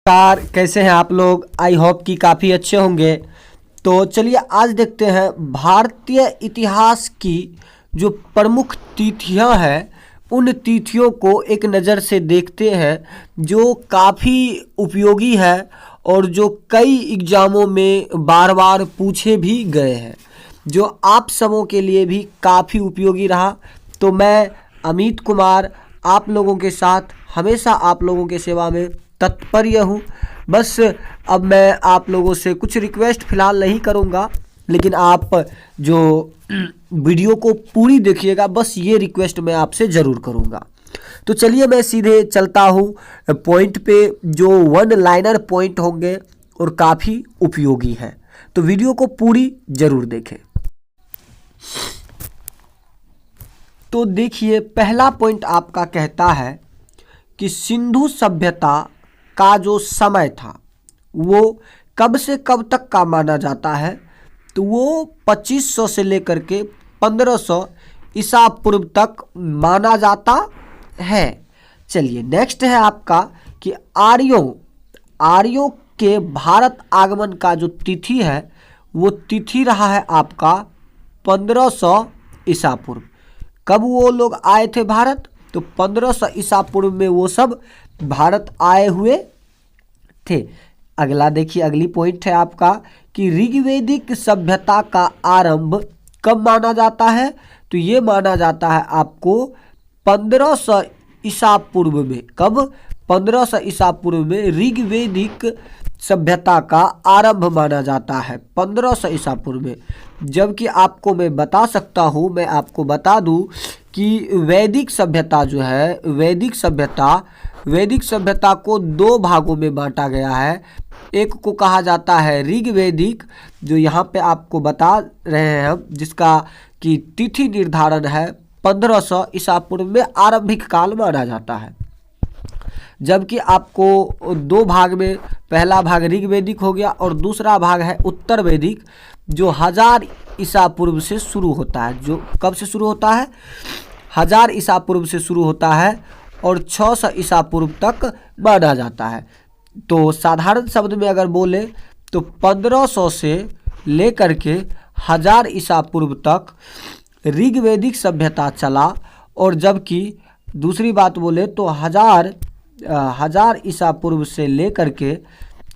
नमस्कार, कैसे हैं आप लोग। आई होप कि काफ़ी अच्छे होंगे। तो चलिए आज देखते हैं भारतीय इतिहास की जो प्रमुख तिथियां हैं उन तिथियों को एक नज़र से देखते हैं जो काफ़ी उपयोगी है और जो कई एग्ज़ामों में बार बार पूछे भी गए हैं, जो आप सबों के लिए भी काफ़ी उपयोगी रहा। तो मैं अमित कुमार आप लोगों के साथ हमेशा आप लोगों के सेवा में तत्पर हूँ। बस अब मैं आप लोगों से कुछ रिक्वेस्ट फ़िलहाल नहीं करूँगा, लेकिन आप जो वीडियो को पूरी देखिएगा, बस ये रिक्वेस्ट मैं आपसे ज़रूर करूँगा। तो चलिए मैं सीधे चलता हूँ पॉइंट पे, जो वन लाइनर पॉइंट होंगे और काफ़ी उपयोगी है। तो वीडियो को पूरी ज़रूर देखें। तो देखिए, पहला पॉइंट आपका कहता है कि सिंधु सभ्यता का जो समय था वो कब से कब तक का माना जाता है। तो वो 2500 से लेकर के 1500 ईसा पूर्व तक माना जाता है। चलिए नेक्स्ट है आपका कि आर्यों के भारत आगमन का जो तिथि है वो तिथि रहा है आपका 1500 ईसा पूर्व। कब वो लोग आए थे भारत? तो 1500 ईसा पूर्व में वो सब भारत आए हुए थे। अगला देखिए, अगली पॉइंट है आपका कि ऋग्वैदिक सभ्यता का आरंभ कब माना जाता है। तो ये माना जाता है आपको 1500 ईसा पूर्व में। कब? 1500 ईसा पूर्व में ऋग्वैदिक सभ्यता का आरंभ माना जाता है 1500 ईसा पूर्व में। जबकि आपको मैं बता सकता हूँ, मैं आपको बता दूँ कि वैदिक सभ्यता जो है, वैदिक सभ्यता को दो भागों में बांटा गया है। एक को कहा जाता है ऋग्वैदिक, जो यहाँ पे आपको बता रहे हैं हम, जिसका कि तिथि निर्धारण है 1500 ईसा पूर्व में आरंभिक काल माना जाता है। जबकि आपको दो भाग में, पहला भाग ऋग्वैदिक हो गया और दूसरा भाग है उत्तर वैदिक, जो 1000 ईसा पूर्व से शुरू होता है। जो कब से शुरू होता है? 1000 ईसा पूर्व से शुरू होता है और 600 ईसा पूर्व तक माना जाता है। तो साधारण शब्द में अगर बोले तो 1500 से लेकर के 1000 ईसा पूर्व तक ऋग्वैदिक सभ्यता चला, और जबकि दूसरी बात बोले तो 1000 ईसा पूर्व से लेकर के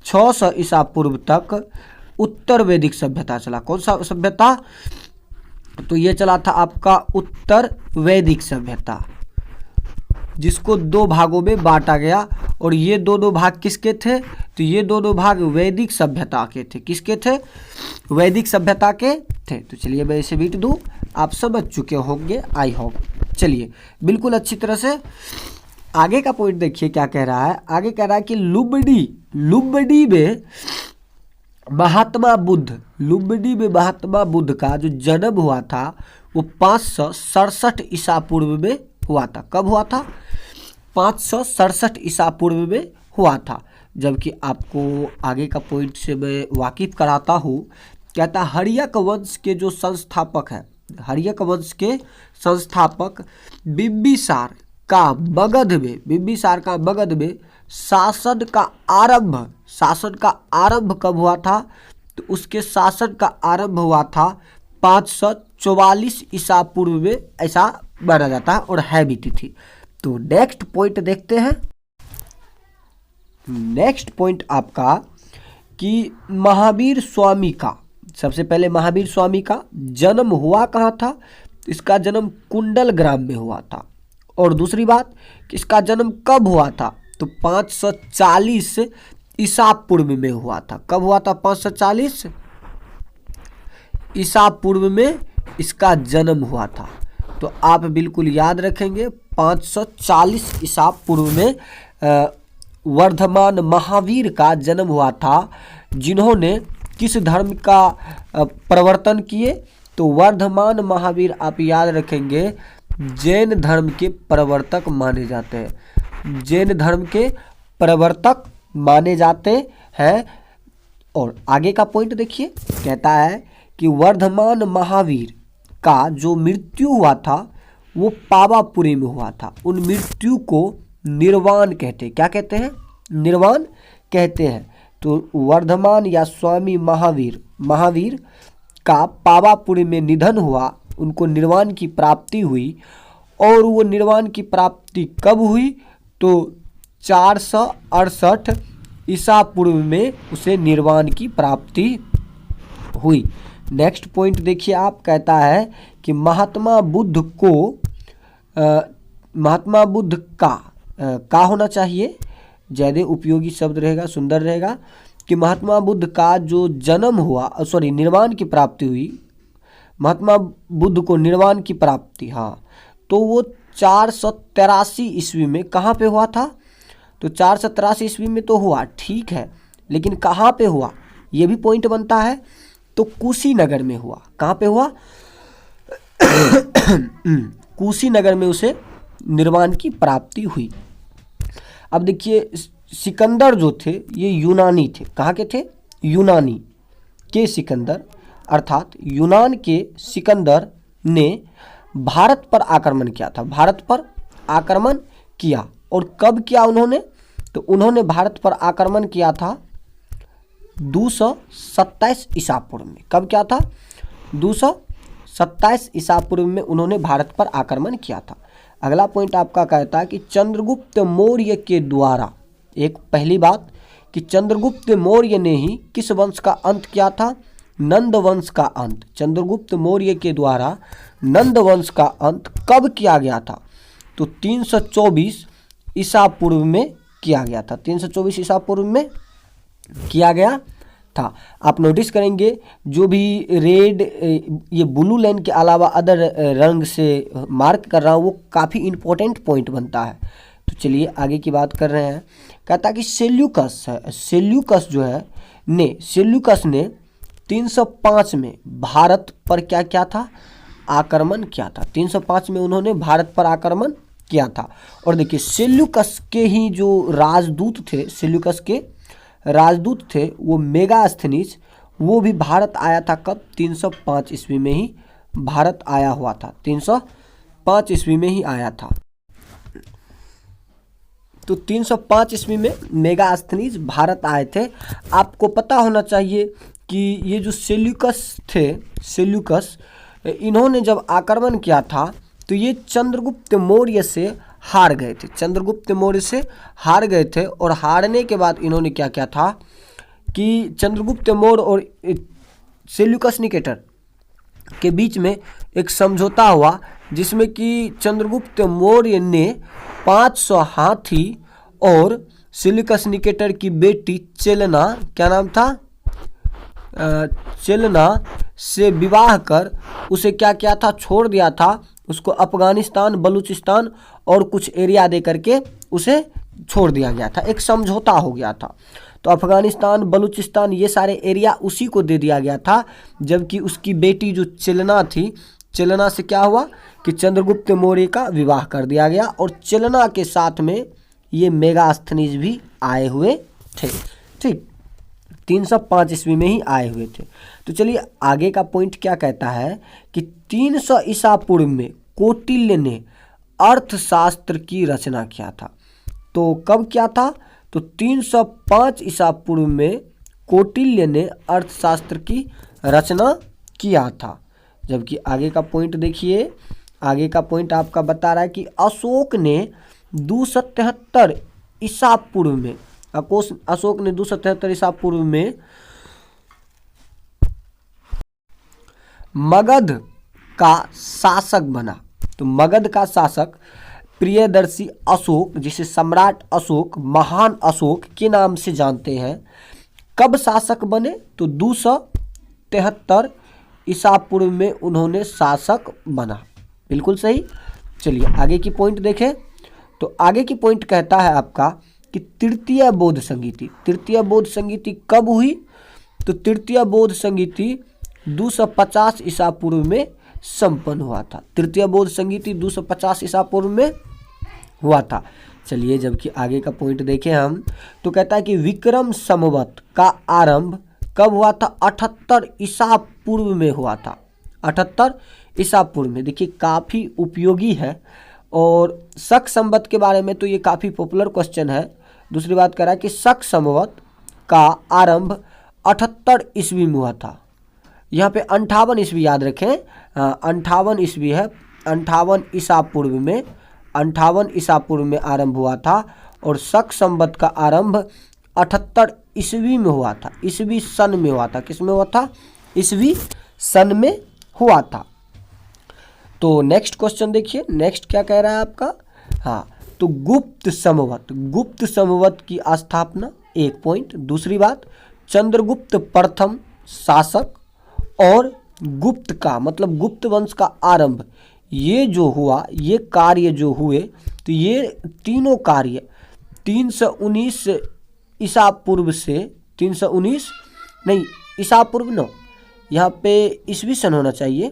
600 ईसा पूर्व तक उत्तर वैदिक सभ्यता चला। कौन सा सभ्यता? तो ये चला था आपका उत्तर वैदिक सभ्यता, जिसको दो भागों में बांटा गया। और ये दोनों भाग किसके थे? तो ये दोनों भाग वैदिक सभ्यता के थे। किसके थे? वैदिक सभ्यता के थे। तो चलिए मैं इसे बीट दूँ, आप समझ चुके होंगे आई होप। चलिए बिल्कुल अच्छी तरह से आगे का पॉइंट देखिए क्या कह रहा है। आगे कह रहा है कि लुम्बिनी में महात्मा बुद्ध का जो जन्म हुआ था वो 567 ईसा पूर्व में हुआ था। कब हुआ था? 567 ईसा पूर्व में हुआ था। जबकि आपको आगे का पॉइंट से मैं वाकिफ कराता हूँ। कहता हर्यक वंश के जो संस्थापक है, हर्यक वंश के संस्थापक बिंबिसार का मगध में शासन का आरंभ कब हुआ था? तो उसके शासन का आरंभ हुआ था 544 ईसा पूर्व में, ऐसा माना जाता है और है भी तिथि। तो नेक्स्ट पॉइंट देखते हैं। नेक्स्ट पॉइंट आपका कि महावीर स्वामी का, सबसे पहले महावीर स्वामी का जन्म हुआ कहाँ था? इसका जन्म कुंडल ग्राम में हुआ था। और दूसरी बात कि इसका जन्म कब हुआ था? तो 540 ईसा पूर्व में हुआ था। कब हुआ था? 540 ईसा पूर्व में इसका जन्म हुआ था। तो आप बिल्कुल याद रखेंगे 540 ईसा पूर्व में वर्धमान महावीर का जन्म हुआ था, जिन्होंने किस धर्म का प्रवर्तन किए? तो वर्धमान महावीर आप याद रखेंगे जैन धर्म के प्रवर्तक माने जाते हैं। जैन धर्म के प्रवर्तक माने जाते हैं। और आगे का पॉइंट देखिए, कहता है कि वर्धमान महावीर का जो मृत्यु हुआ था वो पावापुरी में हुआ था। उन मृत्यु को निर्वाण कहते हैं। क्या कहते हैं? निर्वाण कहते हैं? तो वर्धमान या स्वामी महावीर का पावापुरी में निधन हुआ, उनको निर्वाण की प्राप्ति हुई। और वो निर्वाण की प्राप्ति कब हुई? तो 468 ईसा पूर्व में उसे निर्वाण की प्राप्ति हुई। नेक्स्ट पॉइंट देखिए, आप कहता है कि महात्मा बुद्ध का होना चाहिए, ज़्यादा उपयोगी शब्द रहेगा, सुंदर रहेगा, कि महात्मा बुद्ध का जो जन्म हुआ, निर्वाण की प्राप्ति हुई, महात्मा बुद्ध को निर्वाण की प्राप्ति, हाँ, तो वो 483 ईस्वी में कहाँ पे हुआ था? तो 483 ईस्वी में तो हुआ, ठीक है, लेकिन कहाँ पे हुआ ये भी पॉइंट बनता है। तो कुशीनगर में हुआ। कहाँ पे हुआ? कुशीनगर में उसे निर्वाण की प्राप्ति हुई। अब देखिए, सिकंदर जो थे ये यूनानी थे। कहाँ के थे? यूनानी के सिकंदर, अर्थात यूनान के सिकंदर ने भारत पर आक्रमण किया था। भारत पर आक्रमण किया, और कब किया उन्होंने? तो उन्होंने भारत पर आक्रमण किया था 227 ईसा पूर्व में। कब क्या था? 227 ईसा पूर्व में उन्होंने भारत पर आक्रमण किया था। अगला पॉइंट आपका कहता है कि चंद्रगुप्त मौर्य के द्वारा, एक पहली बात कि चंद्रगुप्त मौर्य ने ही किस वंश का अंत किया था? नंद वंश का अंत। चंद्रगुप्त मौर्य के द्वारा नंद वंश का अंत कब किया गया था? तो 324 ईसा पूर्व में किया गया था। 324 ईसा पूर्व में किया गया था। आप नोटिस करेंगे जो भी रेड, ये ब्लू लाइन के अलावा अदर रंग से मार्क कर रहा हूँ, वो काफ़ी इम्पोर्टेंट पॉइंट बनता है। तो चलिए आगे की बात कर रहे हैं। कहता कि सेल्यूकस ने 305 में भारत पर क्या किया था? आक्रमण किया था। 305 में उन्होंने भारत पर आक्रमण किया था। और देखिए, सेल्यूकस के ही जो राजदूत थे, वो मेगास्थनीज, वो भी भारत आया था। कब? 305 ईस्वी में ही भारत आया हुआ था। 305 ईस्वी में ही आया था। तो 305 ईस्वी में मेगास्थनीज भारत आए थे। आपको पता होना चाहिए कि ये जो सेल्यूकस इन्होंने जब आक्रमण किया था तो ये चंद्रगुप्त मौर्य से हार गए थे। और हारने के बाद इन्होंने क्या किया था कि चंद्रगुप्त मौर्य और सेल्यूकस निकेटर के बीच में एक समझौता हुआ, जिसमें कि चंद्रगुप्त मौर्य ने 500 हाथी और सेल्यूकस निकेटर की बेटी चेलना, क्या नाम था? चेलना से विवाह कर उसे क्या किया था? छोड़ दिया था। उसको अफगानिस्तान, बलूचिस्तान और कुछ एरिया दे करके उसे छोड़ दिया गया था। एक समझौता हो गया था। तो अफगानिस्तान, बलूचिस्तान, ये सारे एरिया उसी को दे दिया गया था। जबकि उसकी बेटी जो चेलना थी, चेलना से क्या हुआ कि चंद्रगुप्त मौर्य का विवाह कर दिया गया। और चेलना के साथ में ये मेगास्थनीज भी आए हुए थे। ठीक, 305 ईस्वी में ही आए हुए थे। तो चलिए आगे का पॉइंट क्या कहता है कि 300 ईसा पूर्व में कौटिल्य ने अर्थशास्त्र की रचना किया था। तो कब किया था? तो 305 ईसा पूर्व में कौटिल्य ने अर्थशास्त्र की रचना किया था। जबकि आगे का पॉइंट देखिए, आगे का पॉइंट आपका बता रहा है कि अशोक ने 273 ईसा पूर्व में, अशोक ने 273 ईसा पूर्व में मगध का शासक बना। तो मगध का शासक प्रियदर्शी अशोक, जिसे सम्राट अशोक, महान अशोक के नाम से जानते हैं, कब शासक बने? तो 273 ईसा पूर्व में उन्होंने शासक बना। बिल्कुल सही। चलिए आगे की पॉइंट देखें। तो आगे की पॉइंट कहता है आपका कि तृतीय बौद्ध संगीति कब हुई? तो तृतीय बौद्ध संगीति 250 ईसा पूर्व में संपन्न हुआ था। तृतीय बौद्ध संगीति 250 ईसा पूर्व में हुआ था। चलिए जबकि आगे का पॉइंट देखें हम, तो कहता है कि विक्रम संवत का आरंभ कब हुआ था? 78 ईसा पूर्व में हुआ था। 78 ईसा पूर्व में। देखिए काफ़ी उपयोगी है। और शक संवत के बारे में तो ये काफ़ी पॉपुलर क्वेश्चन है, दूसरी बात कह रहा है कि शक संवत का आरंभ 78 ईस्वी में हुआ था। यहाँ पे 58 ईस्वी याद रखें, 58 ईस्वी है, 58 ईसा पूर्व में, 58 ईसा पूर्व में आरंभ हुआ था। और शक संवत का आरंभ 78 ईस्वी में हुआ था, ईस्वी सन में हुआ था। किस में हुआ था? ईस्वी सन में हुआ था। तो नेक्स्ट क्वेश्चन देखिए, नेक्स्ट क्या कह रहा है आपका? हाँ, तो गुप्त संवत की स्थापना 1 पॉइंट। दूसरी बात, चंद्रगुप्त प्रथम शासक और गुप्त का मतलब गुप्त वंश का आरंभ, ये जो हुआ, ये कार्य जो हुए, तो ये तीनों कार्य 319 ईसा पूर्व से 319 नहीं, ईसा पूर्व नो, यहाँ पे ईस्वी सन होना चाहिए,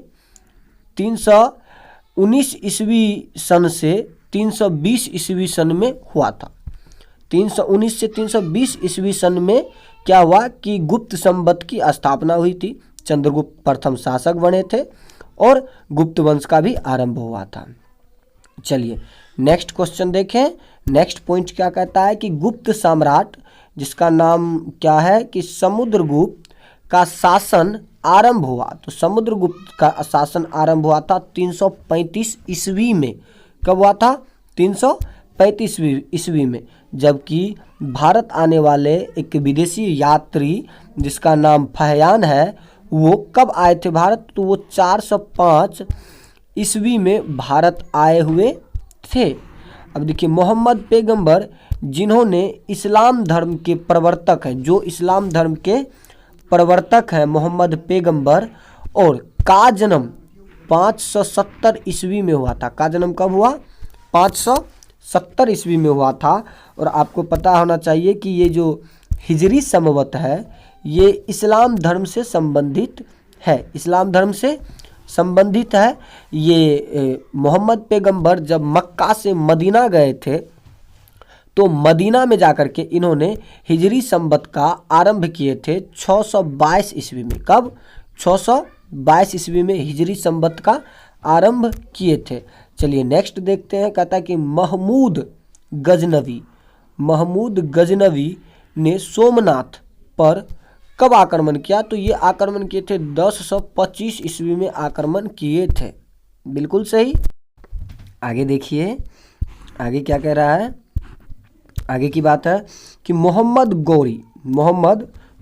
319 ईस्वी सन से 320 ईस्वी सन में हुआ था। 319 से 320 ईस्वी सन में क्या हुआ कि गुप्त संवत की स्थापना हुई थी, चंद्रगुप्त प्रथम शासक बने थे और गुप्त वंश का भी आरंभ हुआ था। चलिए नेक्स्ट क्वेश्चन देखें। नेक्स्ट पॉइंट क्या कहता है कि गुप्त सम्राट, जिसका नाम क्या है कि समुद्रगुप्त का शासन आरंभ हुआ। तो समुद्रगुप्त का शासन आरंभ हुआ था 335 ईस्वी में। कब हुआ था? 335 ईस्वी में। जबकि भारत आने वाले एक विदेशी यात्री जिसका नाम फहयान है, वो कब आए थे भारत? तो वो 405 ईस्वी में भारत आए हुए थे। अब देखिए, मोहम्मद पैगंबर जिन्होंने इस्लाम धर्म के प्रवर्तक हैं, जो इस्लाम धर्म के प्रवर्तक हैं मोहम्मद पैगंबर, और का जन्म 570 ईस्वी में हुआ था। का जन्म कब हुआ? 570 ईस्वी में हुआ था। और आपको पता होना चाहिए कि ये जो हिजरी संवत है, ये इस्लाम धर्म से संबंधित है, इस्लाम धर्म से संबंधित है। ये मोहम्मद पैगंबर जब मक्का से मदीना गए थे, तो मदीना में जाकर के इन्होंने हिजरी संवत का आरंभ किए थे 622 ईस्वी में। कब? 622 ईस्वी में हिजरी संवत का आरंभ किए थे। चलिए नेक्स्ट देखते हैं। कहता है कि महमूद गजनवी ने सोमनाथ पर कब आक्रमण किया? तो ये आक्रमण किए थे 1025 ईस्वी में आक्रमण किए थे। बिल्कुल सही। आगे देखिए, आगे क्या कह रहा है? आगे की बात है कि मोहम्मद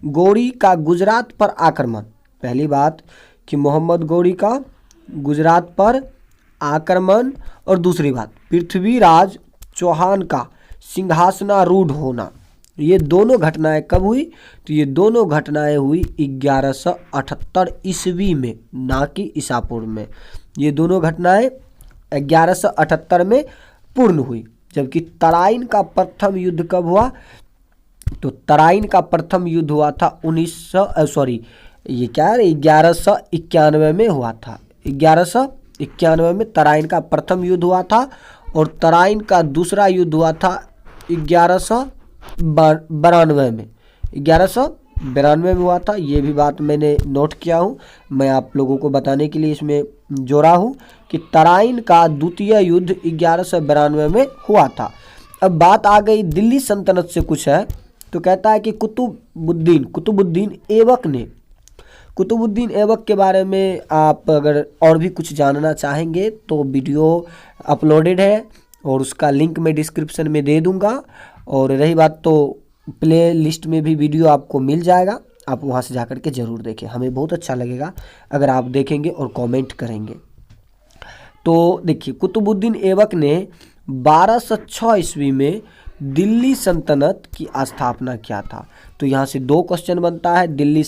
गौरी का गुजरात पर आक्रमण। पहली बात कि मोहम्मद गौरी का गुजरात पर आक्रमण, और दूसरी बात पृथ्वीराज चौहान का सिंहासनारूढ़ होना। ये दोनों घटनाएं कब हुई? तो ये दोनों घटनाएं हुई 1178 ईस्वी में, ना कि ईसा पूर्व में। ये दोनों घटनाएं 1178 में पूर्ण हुई। जबकि तराइन का प्रथम युद्ध कब हुआ? तो तराइन का प्रथम युद्ध हुआ था 1191 में हुआ था। 1191 में तराइन का प्रथम युद्ध हुआ था, और तराइन का दूसरा युद्ध हुआ था 1192 में। 1192 में हुआ था। ये भी बात मैंने नोट किया हूँ, मैं आप लोगों को बताने के लिए इसमें जोड़ा हूँ कि तराइन का द्वितीय युद्ध 1192 में हुआ था। अब बात आ गई दिल्ली सल्तनत से कुछ है, तो कहता है कि कुतुबुद्दीन ऐबक के बारे में आप अगर और भी कुछ जानना चाहेंगे तो वीडियो अपलोडेड है, और उसका लिंक मैं डिस्क्रिप्शन में दे दूंगा। और रही बात तो प्ले लिस्ट में भी वीडियो आपको मिल जाएगा, आप वहां से जाकर के ज़रूर देखें। हमें बहुत अच्छा लगेगा अगर आप देखेंगे और कमेंट करेंगे। तो देखिए, कुतुबुद्दीन ऐबक ने 1206 ईस्वी में दिल्ली सल्तनत की स्थापना किया था। तो यहाँ से 2 क्वेश्चन बनता है। दिल्ली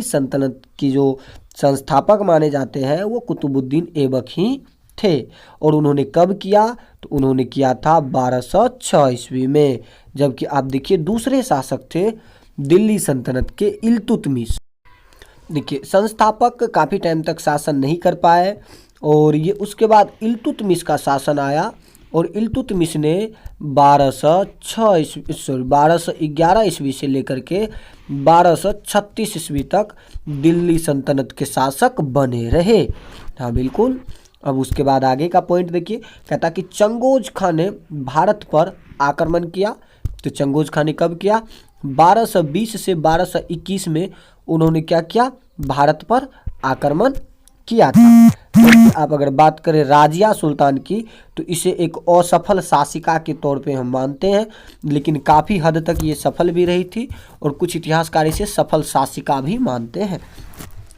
सल्तनत की जो संस्थापक माने जाते हैं वो कुतुबुद्दीन ऐबक ही थे। और उन्होंने कब किया? तो उन्होंने किया था 1206 ईस्वी में। जबकि आप देखिए, दूसरे शासक थे दिल्ली सल्तनत के इल्तुतमिश। देखिए, संस्थापक काफ़ी टाइम तक शासन नहीं कर पाए, और ये उसके बाद इल्तुतमिश का शासन आया, और इल्तुतमिश ने 1211 ईस्वी से लेकर के 1236 ईस्वी तक दिल्ली सल्तनत के शासक बने रहे। हाँ बिल्कुल। अब उसके बाद आगे का पॉइंट देखिए। कहता कि चंगेज खान ने भारत पर आक्रमण किया। तो चंगेज खान ने कब किया? 1220 से 1221 में उन्होंने क्या किया? भारत पर आक्रमण किया था। तो आप अगर बात करें राजिया सुल्तान की, तो इसे एक असफल शासिका के तौर पे हम मानते हैं, लेकिन काफ़ी हद तक ये सफल भी रही थी और कुछ इतिहासकार इसे सफल शासिका भी मानते हैं।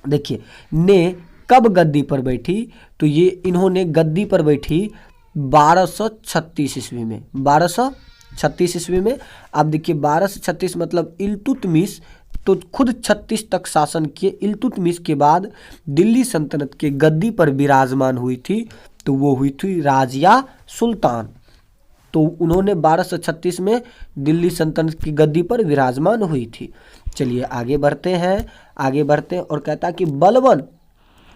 देखिए, ने कब गद्दी पर बैठी? तो ये इन्होंने गद्दी पर बैठी 1236 ईस्वी में। 1236 ईस्वी में। आप देखिए 1236 मतलब इल्तुतमिश तो खुद 36 तक शासन किए। इल्तुतमिश के बाद दिल्ली सल्तनत के गद्दी पर विराजमान हुई थी, तो वो हुई थी राजिया सुल्तान। तो उन्होंने 1236 में दिल्ली सल्तनत की गद्दी पर विराजमान हुई थी। चलिए आगे बढ़ते हैं और कहता है कि बलबन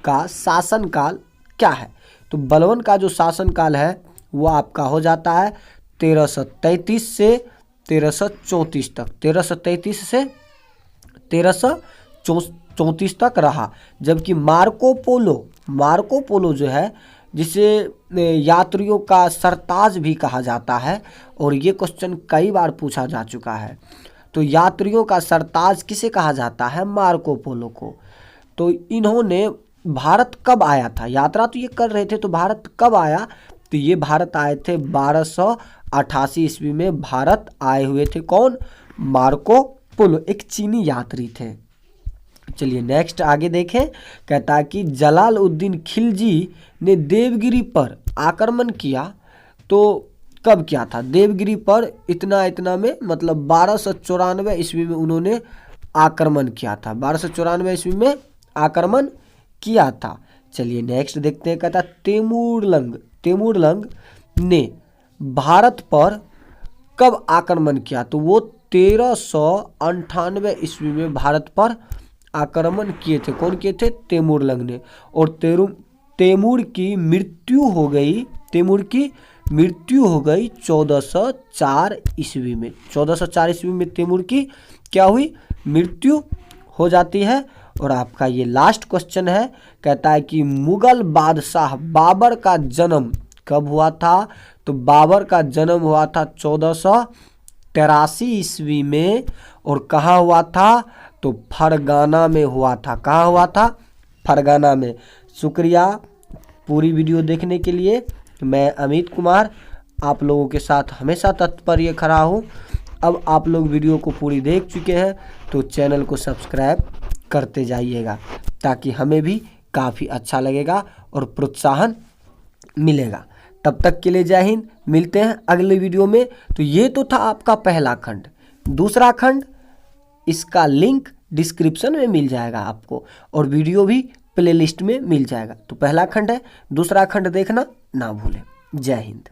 का शासनकाल क्या है? तो बलबन का जो शासनकाल है वो आपका हो जाता है 1333 से 1334 तक। 1333 से 1334 तक रहा। जबकि मार्को पोलो जो है, जिसे यात्रियों का सरताज भी कहा जाता है, और ये क्वेश्चन कई बार पूछा जा चुका है। तो यात्रियों का सरताज किसे कहा जाता है? मार्को पोलो को। तो इन्होंने भारत कब आया था? यात्रा तो ये कर रहे थे, तो भारत कब आया? तो ये भारत आए थे 1288 ईस्वी में भारत आए हुए थे। कौन? मार्को पोलो, एक चीनी यात्री थे। चलिए नेक्स्ट आगे देखें। कहता है कि जलालुद्दीन खिलजी ने देवगिरी पर आक्रमण किया, तो कब किया था? देवगिरी पर इतना में मतलब 1294 ईस्वी में उन्होंने आक्रमण किया था। 1294 ईस्वी में आक्रमण किया था। चलिए नेक्स्ट देखते हैं। कहता तेमुरलंग ने भारत पर कब आक्रमण किया? तो वो 1398 ईस्वी में भारत पर आक्रमण किए थे। कौन किए थे? तेमुरलंग ने। और तैमूर की मृत्यु हो गई 1404 ईस्वी में। 1404 ईस्वी में तैमूर की क्या हुई? मृत्यु हो जाती है। और आपका ये लास्ट क्वेश्चन है। कहता है कि मुगल बादशाह बाबर का जन्म कब हुआ था? तो बाबर का जन्म हुआ था 1483 ईस्वी में। और कहाँ हुआ था? तो फरगाना में हुआ था। कहाँ हुआ था? फरगाना में। शुक्रिया पूरी वीडियो देखने के लिए। मैं अमित कुमार आप लोगों के साथ हमेशा तत्पर खड़ा हूँ। अब आप लोग वीडियो को पूरी देख चुके हैं, तो चैनल को सब्सक्राइब करते जाइएगा, ताकि हमें भी काफ़ी अच्छा लगेगा और प्रोत्साहन मिलेगा। तब तक के लिए जय हिंद। मिलते हैं अगले वीडियो में। तो ये तो था आपका पहला खंड। दूसरा खंड, इसका लिंक डिस्क्रिप्शन में मिल जाएगा आपको, और वीडियो भी प्लेलिस्ट में मिल जाएगा। तो पहला खंड है, दूसरा खंड देखना ना भूलें। जय हिंद।